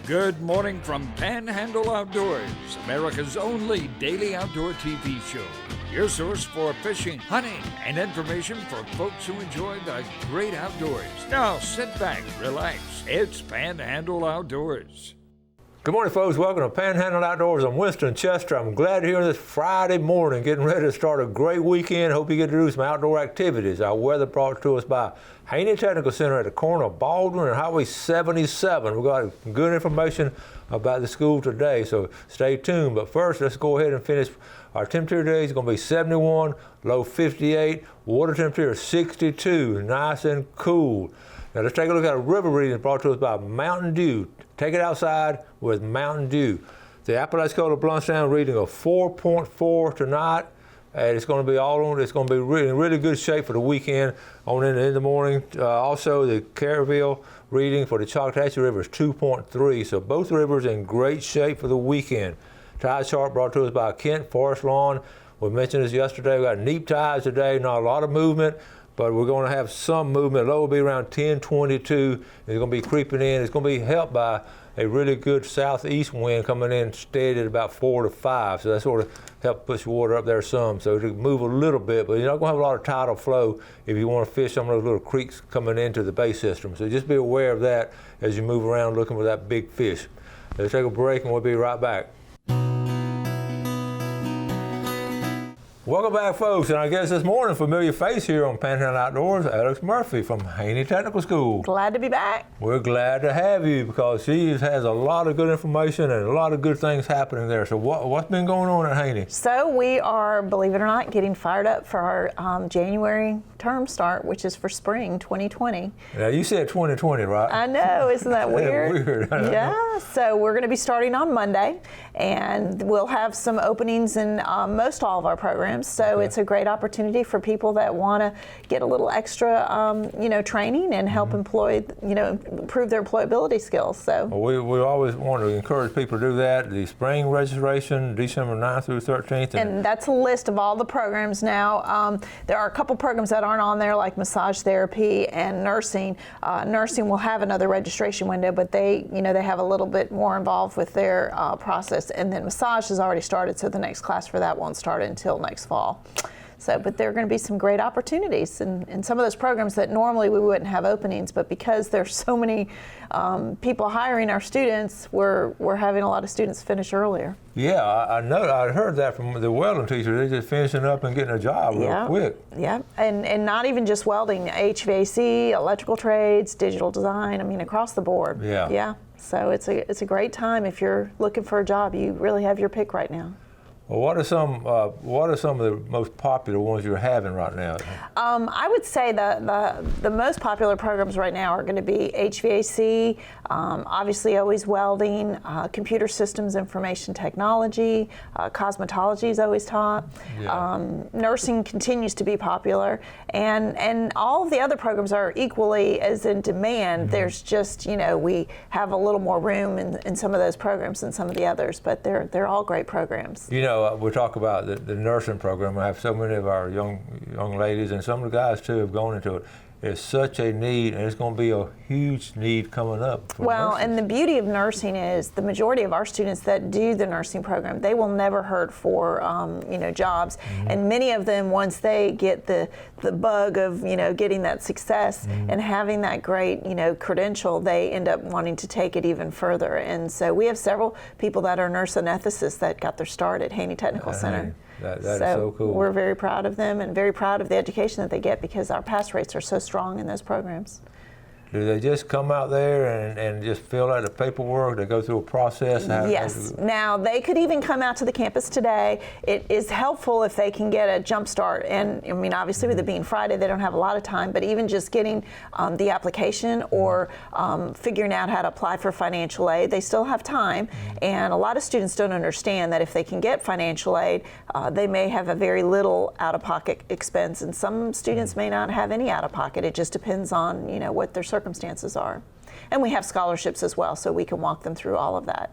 Good morning from Panhandle Outdoors, America's only daily outdoor TV show. Your source for fishing, hunting, and information for folks who enjoy the great outdoors. Now sit back, relax. It's Panhandle Outdoors. Good morning, folks. Welcome to Panhandle Outdoors. I'm Winston Chester. I'm glad to hear this Friday morning, getting ready to start a great weekend. Hope you get to do some outdoor activities. Our weather brought to us by Haney Technical Center at the corner of Baldwin and Highway 77. We've got good information about the school today, so stay tuned. But first, let's go ahead and finish. Our temperature today is going to be 71, low 58, water temperature 62, nice and cool. Now let's take a look at a river reading brought to us by Mountain Dew. Take it outside with Mountain Dew. The Apalachicola Bluntstown reading of 4.4 tonight. And it's going to be it's going to be in really good shape for the weekend on in the morning. Also, the Caryville reading for the Choctawhatchee River is 2.3. So both rivers in great shape for the weekend. Tide chart brought to us by Kent Forest Lawn. We mentioned this yesterday. We got neap tides today, not a lot of movement, but we're going to have some movement. Low will be around 10:22. It's going to be creeping in. It's going to be helped by a really good southeast wind coming in steady at about 4 to 5. So that sort of help push water up there some. So it'll move a little bit, but you're not going to have a lot of tidal flow if you want to fish some of those little creeks coming into the bay system. So just be aware of that as you move around looking for that big fish. Let's take a break and we'll be right back. Welcome back, folks, and I guess this morning, familiar face here on Panhandle Outdoors, Alex Murphy from Haney Technical School. Glad to be back. We're glad to have you because she has a lot of good information and a lot of good things happening there. So what's been going on at Haney? So we are, believe it or not, getting fired up for our January term start, which is for spring 2020. Now, you said 2020, right? I know, isn't that weird? Weird. Yeah, so we're going to be starting on Monday, and we'll have some openings in most all of our programs. So It's a great opportunity for people that want to get a little extra, training and help improve their employability skills. So well, we always want to encourage people to do that. The spring registration, December 9th through 13th. And that's a list of all the programs now. There are a couple programs that aren't on there, like massage therapy and nursing. Nursing will have another registration window, but they have a little bit more involved with their process. And then massage has already started, so the next class for that won't start until next fall. So, but there are going to be some great opportunities in some of those programs that normally we wouldn't have openings, but because there's so many people hiring our students, we're having a lot of students finish earlier. Yeah, I know. I heard that from the welding teacher. They're just finishing up and getting a job real quick. Yeah, and not even just welding, HVAC, electrical trades, digital design. I mean, across the board. Yeah. So it's a great time if you're looking for a job. You really have your pick right now. Well, what are some of the most popular ones you're having right now? I would say the most popular programs right now are going to be HVAC, obviously always welding, computer systems, information technology, cosmetology is always taught. Yeah. Nursing continues to be popular, and all of the other programs are equally as in demand. Mm-hmm. There's just we have a little more room in some of those programs than some of the others, but they're all great programs. We talk about the nursing program. I have so many of our young ladies and some of the guys too have gone into it. It's such a need, and it's going to be a huge need coming up. Well, nurses. And the beauty of nursing is the majority of our students that do the nursing program, they will never hurt for jobs. Mm-hmm. And many of them, once they get the bug of getting that success mm-hmm. and having that great credential, they end up wanting to take it even further. And so we have several people that are nurse anesthetists that got their start at Haney Technical Center. That is so cool. We're very proud of them and very proud of the education that they get because our pass rates are so strong in those programs. Do they just come out there and just fill out the paperwork? They go through a process? Yes. Now, they could even come out to the campus today. It is helpful if they can get a jump start. And, I mean, obviously, with it being Friday, they don't have a lot of time. But even just getting the application or figuring out how to apply for financial aid, they still have time. And a lot of students don't understand that if they can get financial aid, they may have a very little out-of-pocket expense. And some students may not have any out-of-pocket. It just depends on, what their circumstances are. And we have scholarships as well, so we can walk them through all of that.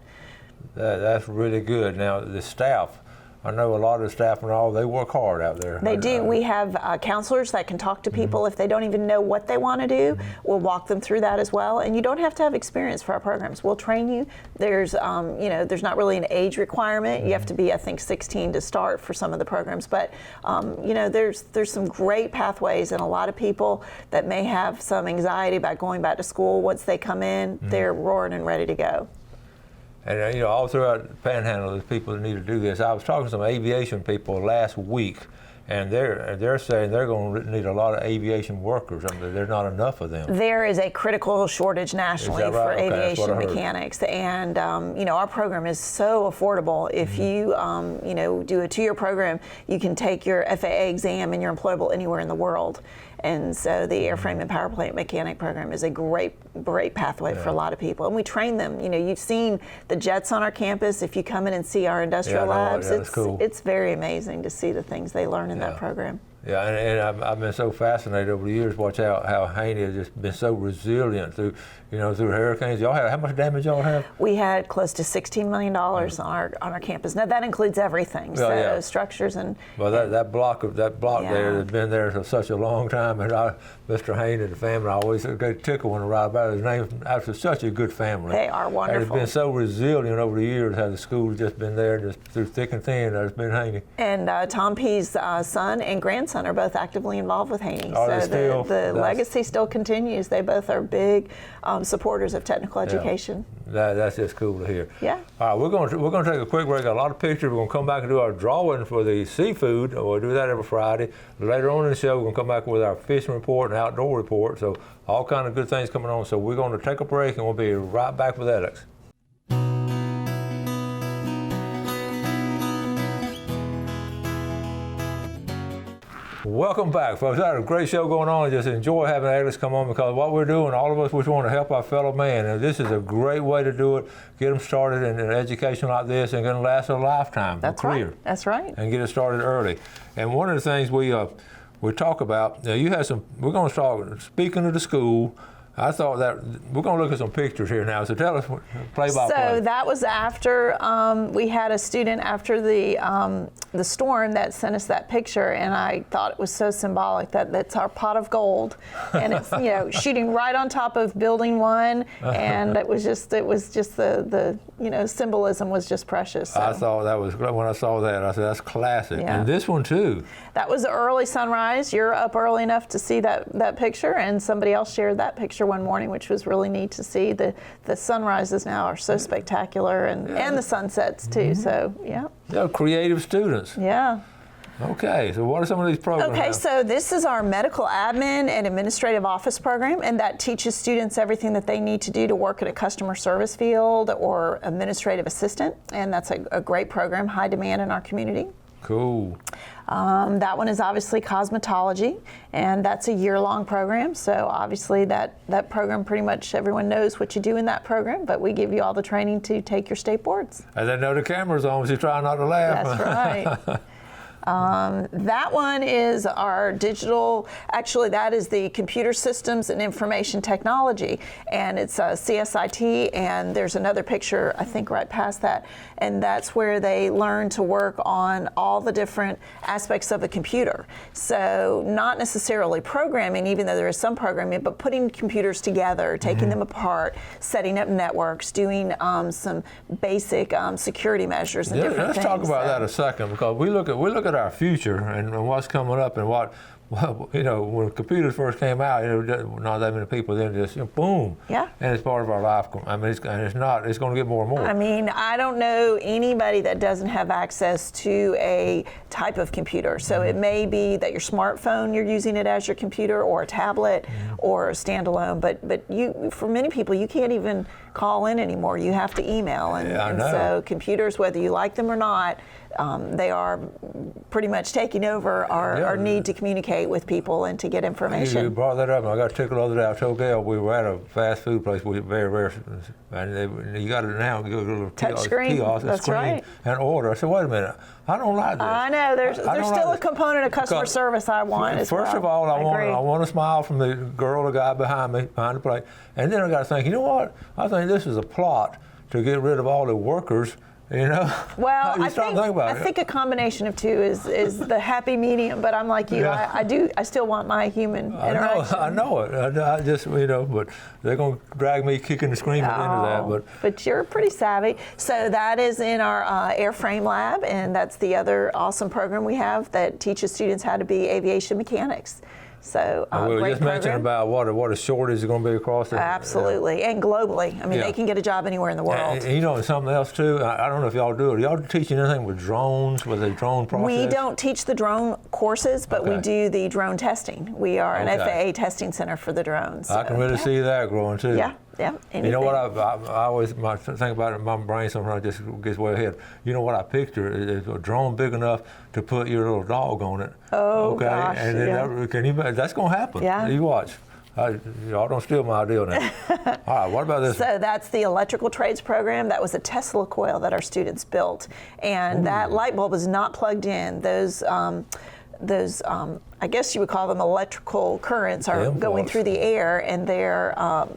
That's really good. Now, the staff, I know a lot of the staff and all, they work hard out there. They do. We have counselors that can talk to people if they don't even know what they want to do. We'll walk them through that as well. And you don't have to have experience for our programs. We'll train you. There's, there's not really an age requirement. You have to be, I think, 16 to start for some of the programs. But, there's some great pathways, and a lot of people that may have some anxiety about going back to school, once they come in, they're roaring and ready to go. And all throughout the Panhandle, there's people that need to do this. I was talking to some aviation people last week, and they're saying they're going to need a lot of aviation workers. I mean, there's not enough of them. There is a critical shortage nationally right? for Okay, aviation mechanics, and our program is so affordable. If you do a 2-year program, you can take your FAA exam and you're employable anywhere in the world. And so the airframe and power plant mechanic program is a great pathway for a lot of people. And we train them. You've seen the jets on our campus. If you come in and see our industrial labs, it's very amazing to see the things they learn in that program. Yeah, and I've been so fascinated over the years. Watch out how Haney has just been so resilient through hurricanes. Y'all had how much damage y'all have? We had close to $16 million on our campus. Now that includes everything, structures and. Well, that block there has been there for such a long time, and Mr. Haney and the family, I always get a tickle when I write about his name after such a good family. They are wonderful. And it's been so resilient over the years. How the school's just been there, just through thick and thin. There's been Haney. And Tom P's son and grandson are both actively involved with Haney. So the legacy still continues. They both are big supporters of technical education. That's just cool to hear. Yeah. All right, we're going to take a quick break. Got a lot of pictures. We're going to come back and do our drawing for the seafood. We'll do that every Friday. Later on in the show, we're going to come back with our fishing report and outdoor report. So all kind of good things coming on. So we're going to take a break, and we'll be right back with Alex. Welcome back, folks. I had a great show going on. I just enjoy having Alex come on, because what we're doing, all of us, we want to help our fellow man. And this is a great way to do it. Get them started in an education like this, and going to last a lifetime, a career. Right. That's right. And get it started early. And one of the things we talk about, we're going to start speaking to the school. I thought that we're going to look at some pictures here now. So tell us, play by play. So that was after we had a student after the storm that sent us that picture, and I thought it was so symbolic that that's our pot of gold, and it's shooting right on top of Building 1, and it was just the symbolism was just precious. So. I thought that was, when I saw that, I said that's classic. Yeah. And this one too. That was an early sunrise. You're up early enough to see that picture, and somebody else shared that picture one morning, which was really neat to see. The sunrises now are so spectacular, and the sunsets too. So yeah. They're creative students. Yeah. Okay, so what are some of these programs? Okay, so this is our medical admin and administrative office program, and that teaches students everything that they need to do to work at a customer service field or administrative assistant, and that's a great program, high demand in our community. Cool. That one is obviously cosmetology, and that's a year-long program. So obviously that program, pretty much everyone knows what you do in that program, but we give you all the training to take your state boards. And they know the camera's on, so you try not to laugh. That's right. That one is our digital, actually that is the computer systems and information technology, and it's a CSIT, and there's another picture I think right past that, and that's where they learn to work on all the different aspects of a computer. So not necessarily programming, even though there is some programming, but putting computers together, taking them apart, setting up networks, doing some basic security measures and different things. Let's talk about that a second, because we look at our future and what's coming up, and when computers first came out, not that many people, then just boom. Yeah. And it's part of our life. I mean, it's going to get more and more. I mean, I don't know anybody that doesn't have access to a type of computer. So it may be that your smartphone, you're using it as your computer, or a tablet, or a standalone. But for many people, you can't even call in anymore. You have to email, and so computers, whether you like them or not, they are pretty much taking over our need to communicate with people and to get information. You brought that up, and I got tickled the other day. I told Gail we were at a fast food place, very rare, and you got it now. You go to a little touch screen. That's screen, right. And order. I said, wait a minute, I don't like this. I know there's still a component of customer service I want. First of all, I want a smile from the girl or guy behind the plate, and then I got to think, you know what? I think this is a plot to get rid of all the workers You know? Well, I think a combination of two is the happy medium. But I'm like you. Yeah. I still want my human interaction. I know it. I just, but they're going to drag me kicking and screaming into that. But you're pretty savvy. So that is in our airframe lab, and that's the other awesome program we have that teaches students how to be aviation mechanics. So we were great just mentioning about what a shortage is going to be across the absolutely and globally. I mean, they can get a job anywhere in the world. And something else too. I don't know if y'all do it. Are y'all teaching anything with drones, with a drone process? We don't teach the drone courses, but we do the drone testing. We are an FAA testing center for the drones. So, I can really see that growing too. Yeah. Anything. You know what I always think about it in my brain sometimes just gets way ahead. You know what I picture is a drone big enough to put your little dog on it. Oh gosh. And then that's going to happen. Yeah. You watch. Y'all don't steal my idea now. All right, what about this? So that's the electrical trades program. That was a Tesla coil that our students built, and that light bulb is not plugged in. Those I guess you would call them electrical currents are going through the air, and they're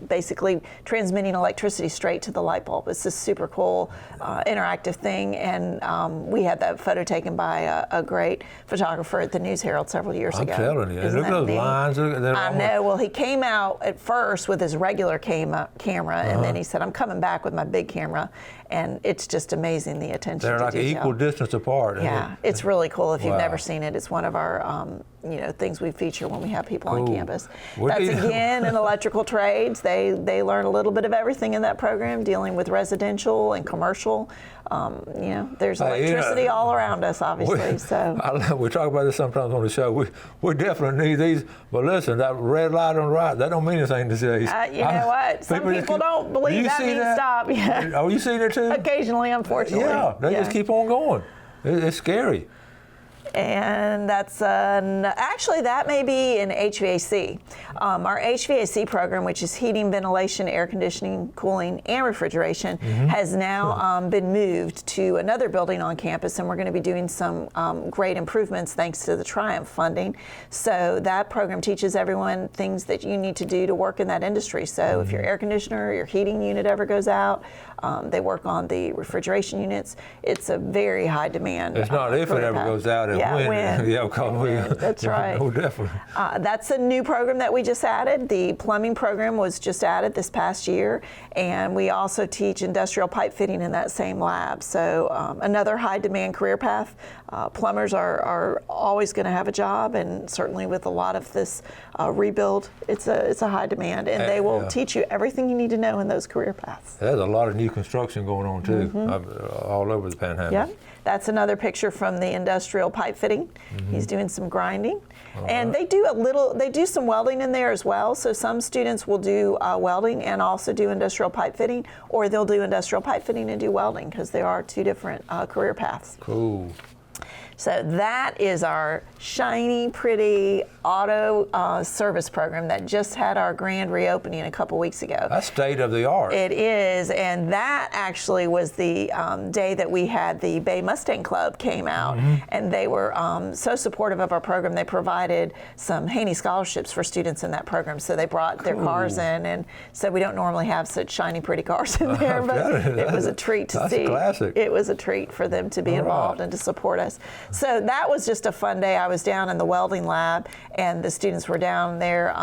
basically transmitting electricity straight to the light bulb. It's this super cool interactive thing, and we had that photo taken by a great photographer at the News Herald several years ago. I'm telling you, look at those lines. I know. Well, he came out at first with his regular camera, and then he said, "I'm coming back with my big camera," and it's just amazing the attention to detail. They're like equal distance apart. Yeah, it's really cool. If you've never seen it, it's one of our things we feature when we have people on campus. That's again in electrical trades. They learn a little bit of everything in that program, dealing with residential and commercial. There's electricity all around us, obviously. We talk about this sometimes on the show. We definitely need these. But listen, that red light on the right, that don't mean anything these days. You know what? Some people don't believe that means stop. Yeah. Oh, you see that too? Occasionally, unfortunately. Yeah, they just keep on going. It's scary. And that's actually that may be in HVAC. Our HVAC program, which is heating, ventilation, air conditioning, cooling, and refrigeration, has now been moved to another building on campus, and we're going to be doing some great improvements thanks to the Triumph funding. So that program teaches everyone things that you need to do to work in that industry. So if your air conditioner or your heating unit ever goes out, they work on the refrigeration units. It's a very high demand. It's not if it ever goes out, when. That's right. Oh, definitely. That's a new program that we just added. The plumbing program was just added this past year, and we also teach industrial pipe fitting in that same lab. So another high demand career path. Plumbers are always going to have a job, and certainly with a lot of this rebuild, it's a high demand, and they will teach you everything you need to know in those career paths. There's a lot of new construction going on too, all over the Panhandle. Yeah. That's another picture from the industrial pipe fitting. He's doing some grinding. And they do some welding in there as well. So some students will do welding and also do industrial pipe fitting, or they'll do industrial pipe fitting and do welding, because there are two different career paths. Cool. So that is our shiny, pretty auto service program that just had our grand reopening a couple weeks ago. That's state of the art. It is, and that actually was the day that we had the Bay Mustang Club came out, and they were so supportive of our program. They provided some Haney scholarships for students in that program, so they brought their cars in, and so we don't normally have such shiny, pretty cars in there, but it was a treat to see. Classic. It was a treat for them to be involved and to support us. So that was just a fun day. I was down in the welding lab, and the students were down there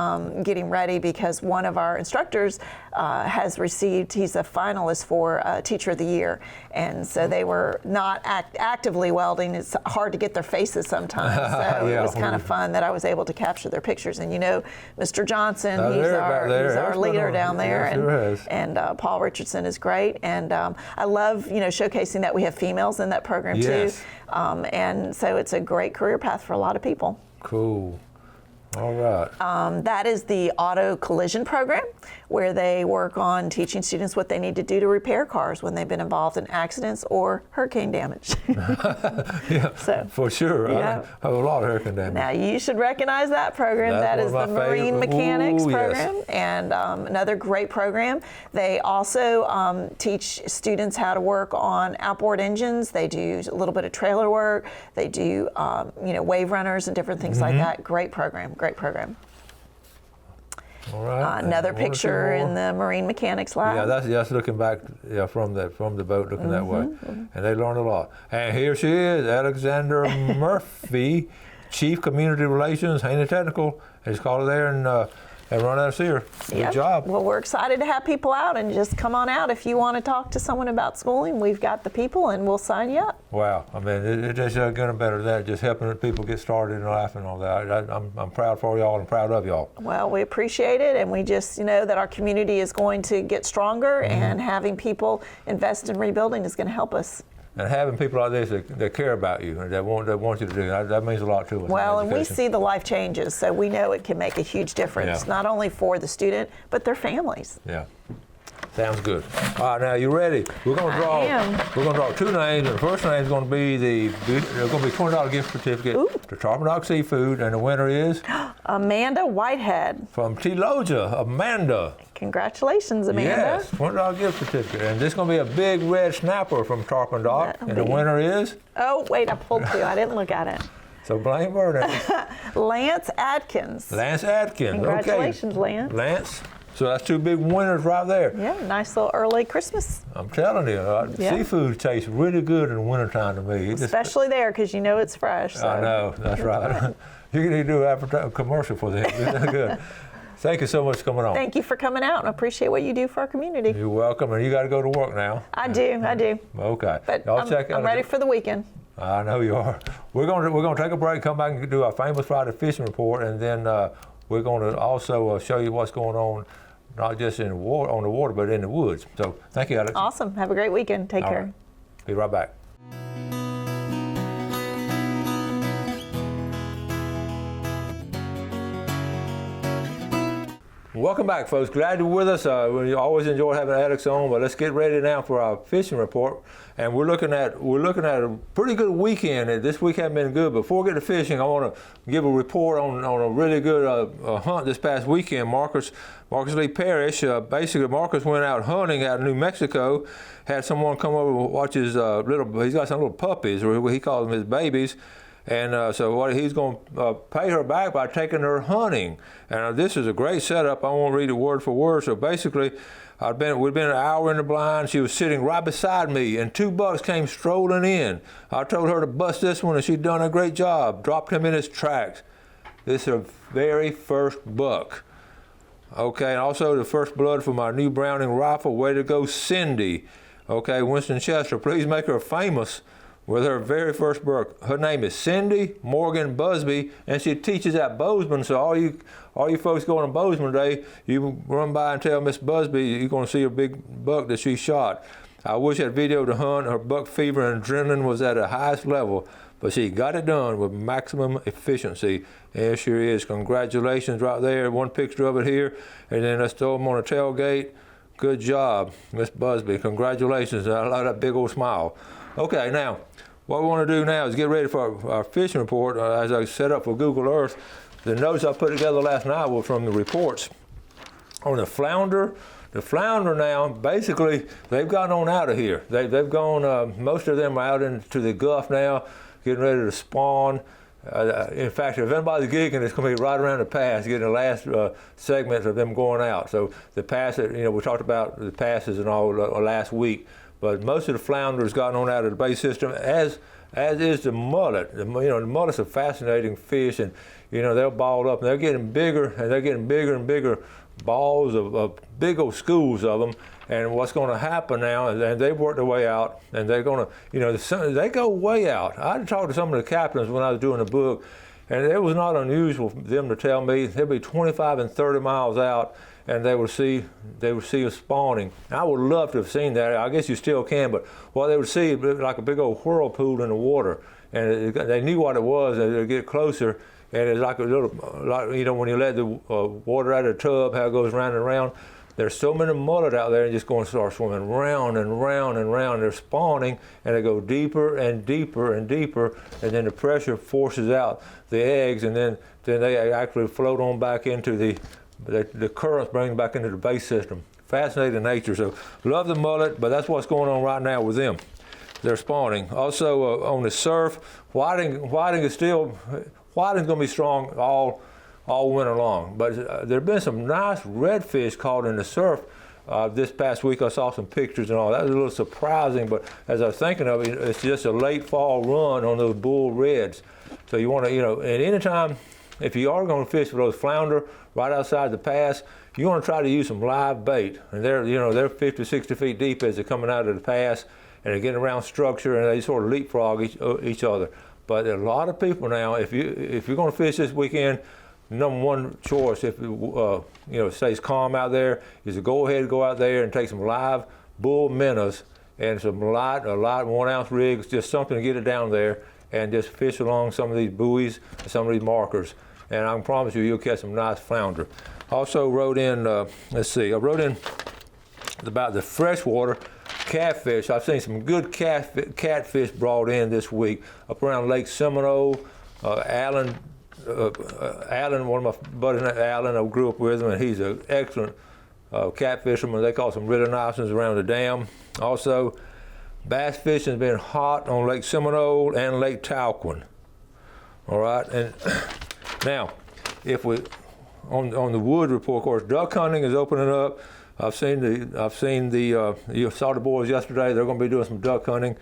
getting ready because one of our instructors has received, he's a finalist for Teacher of the Year. And so they were not actively welding. It's hard to get their faces sometimes. So it was kind of fun that I was able to capture their pictures. And Mr. Johnson, he's our leader down there. And Paul Richardson is great. And I love, showcasing that we have females in that program too. And so it's a great career path for a lot of people. Cool. All right. That is the auto collision program, where they work on teaching students what they need to do to repair cars when they've been involved in accidents or hurricane damage. For sure. Yeah. I have a lot of hurricane damage. Now, you should recognize that program. That is the Marine Mechanics program, and another great program. They also teach students how to work on outboard engines. They do a little bit of trailer work. They do, wave runners and different things like that. Great program. All right. Another picture in the Marine Mechanics Lab. Yeah, that's looking back from the boat, looking that way. And they learned a lot. And here she is, Alexander Murphy, Chief Community Relations, Haney Technical. They just called her there and run out of here. Good job. Well, we're excited to have people out, and just come on out if you want to talk to someone about schooling. We've got the people, and we'll sign you up. Wow. I mean, it just getting better than that, just helping people get started in life and all that. I'm proud for y'all and proud of y'all. Well, we appreciate it, and we just know that our community is going to get stronger, and having people invest in rebuilding is going to help us. And having people like this that care about you and that want you to do that means a lot to us. Well, and we see the life changes, so we know it can make a huge difference, not only for the student, but their families. Yeah. Sounds good. All right, now you ready? We're going to draw two names, and the first name is going to be there's going to be $20 gift certificate to Tarpon Dock Seafood, and the winner is Amanda Whitehead from Teloja. Amanda. Congratulations, Amanda. Yes, $20 gift certificate, and this is going to be a big red snapper from Tarpon Dock, and the winner is. Oh wait, I pulled two. I didn't look at it. So blame her now. Lance Adkins. Lance Adkins. Congratulations, okay. Lance. So that's two big winners right there. Yeah, nice little early Christmas. I'm telling you, seafood tastes really good in the wintertime to me. Especially there, because you know it's fresh. So. I know, that's right. You can do a commercial for them. That's good. Thank you so much for coming on. Thank you for coming out, and I appreciate what you do for our community. You're welcome, and you got to go to work now. I do. Okay. But I'm ready for the weekend. I know you are. We're going to take a break, come back and do our famous Friday fishing report, and then we're going to also show you what's going on, not just on the water, but in the woods. So thank you, Alex. Awesome. Have a great weekend. Take care. Right. Be right back. Welcome back, folks. Glad you're with us. We always enjoy having Alex on, but let's get ready now for our fishing report. And we're looking at a pretty good weekend. This week hasn't been good. Before we get to fishing, I want to give a report on a really good hunt this past weekend. Marcus Lee Parrish. Basically, Marcus went out hunting out in New Mexico. Had someone come over and watch his he's got some little puppies, or he calls them his babies. And so he's going to pay her back by taking her hunting. And this is a great setup. I won't read it word for word. So basically, we'd been an hour in the blind. She was sitting right beside me, and two bucks came strolling in. I told her to bust this one, and she'd done a great job. Dropped him in his tracks. This is her very first buck. Okay, and also the first blood for my new Browning rifle. Way to go, Cindy. Okay, Winston Chester, please make her famous with her very first buck. Her name is Cindy Morgan Busby, and she teaches at Bozeman. So all you folks going to Bozeman today, you run by and tell Miss Busby you're going to see her big buck that she shot. I wish I had video to hunt. Her buck fever and adrenaline was at the highest level, but she got it done with maximum efficiency. And sure is. Congratulations right there. One picture of it here, and then let's throw them on a tailgate. Good job, Miss Busby. Congratulations. I love that big old smile. Okay, now, what we want to do now is get ready for our fishing report. As I set up for Google Earth, the notes I put together last night were from the reports on the flounder. The flounder now, basically, they've gotten on out of here. They've gone, most of them are out into the Gulf now, getting ready to spawn. In fact, if anybody's gigging, it's going to be right around the pass, getting the last segments of them going out. So the pass, we talked about the passes and all last week. But most of the flounders gotten on out of the bay system, as is the mullet. The mullet's a fascinating fish, and they'll ball up, and they're getting bigger, and they're getting bigger and bigger balls of big old schools of them. And what's going to happen now is they've worked their way out, and they're going to, they go way out. I talked to some of the captains when I was doing the book, and it was not unusual for them to tell me they'd be 25 and 30 miles out, and they would see us spawning. I would love to have seen that. I guess you still can, but what they would see would be like a big old whirlpool in the water, and they knew what it was. They'd get closer, and it's like a little, when you let the water out of the tub, how it goes round and round. There's so many mullet out there and just going to start swimming round and round and round. They're spawning, and they go deeper and deeper and deeper, and then the pressure forces out the eggs, and then they actually float on back into the currents, bring them back into the base system. Fascinating nature. So love the mullet, but that's what's going on right now with them. They're spawning. Also on the surf, whiting is going to be strong all all winter long. But there have been some nice redfish caught in the surf. This past week I saw some pictures and all. That was a little surprising, but as I was thinking of it, it's just a late fall run on those bull reds. So you want to, at any time, if you are going to fish for those flounder right outside the pass, you want to try to use some live bait. And they're 50, 60 feet deep as they're coming out of the pass, and they're getting around structure, and they sort of leapfrog each other. But a lot of people now, if you're going to fish this weekend, number one choice, if it stays calm out there, is to go ahead and go out there and take some live bull minnows and some light 1 ounce rigs, just something to get it down there, and just fish along some of these buoys and some of these markers. And I can promise you'll catch some nice flounder. Also wrote in, I wrote in about the freshwater catfish. I've seen some good catfish brought in this week up around Lake Seminole. Alan, one of my buddies named Alan, I grew up with him, and he's an excellent catfisherman. They caught some really nice ones around the dam. Also, bass fishing has been hot on Lake Seminole and Lake Talquin. All right, and now, if we on the wood report, of course, duck hunting is opening up. You saw the boys yesterday. They're going to be doing some duck hunting,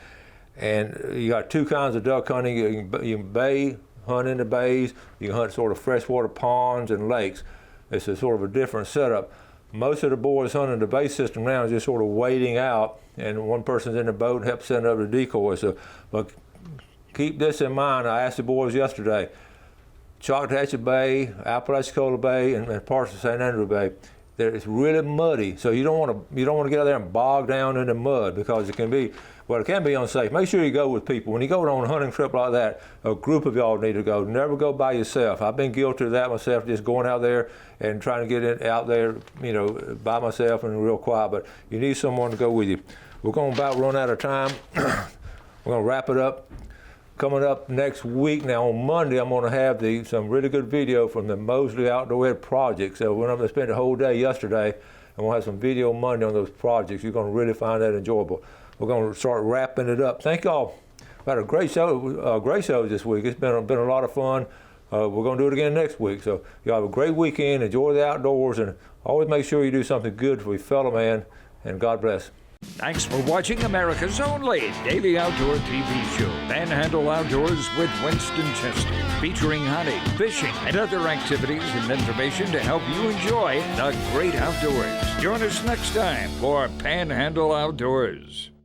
and you got two kinds of duck hunting. You can bay hunt in the bays. You can hunt sort of freshwater ponds and lakes. It's a sort of a different setup. Most of the boys hunting the bay system now is just sort of waiting out, and one person's in the boat and helps send up the decoy. So, but keep this in mind. I asked the boys yesterday, Choctawhatchee Bay, Apalachicola Bay, and parts of St. Andrew Bay, it's really muddy. So you don't want to get out there and bog down in the mud, because it can be unsafe. Make sure you go with people. When you go on a hunting trip like that, a group of y'all need to go. Never go by yourself. I've been guilty of that myself, just going out there and trying to get out there, by myself and real quiet. But you need someone to go with you. We're going to about run out of time. We're going to wrap it up. Coming up next week, now on Monday, I'm going to have some really good video from the Mosley Outdoor Ed project. So we're going to spend a whole day yesterday, and we'll have some video Monday on those projects. You're going to really find that enjoyable. We're going to start wrapping it up. Thank y'all. We've had a great show this week. It's been a lot of fun. We're going to do it again next week. So y'all have a great weekend. Enjoy the outdoors, and always make sure you do something good for your fellow man. And God bless. Thanks for watching America's only daily outdoor TV show, Panhandle Outdoors with Winston Chester, featuring hunting, fishing, and other activities and information to help you enjoy the great outdoors. Join us next time for Panhandle Outdoors.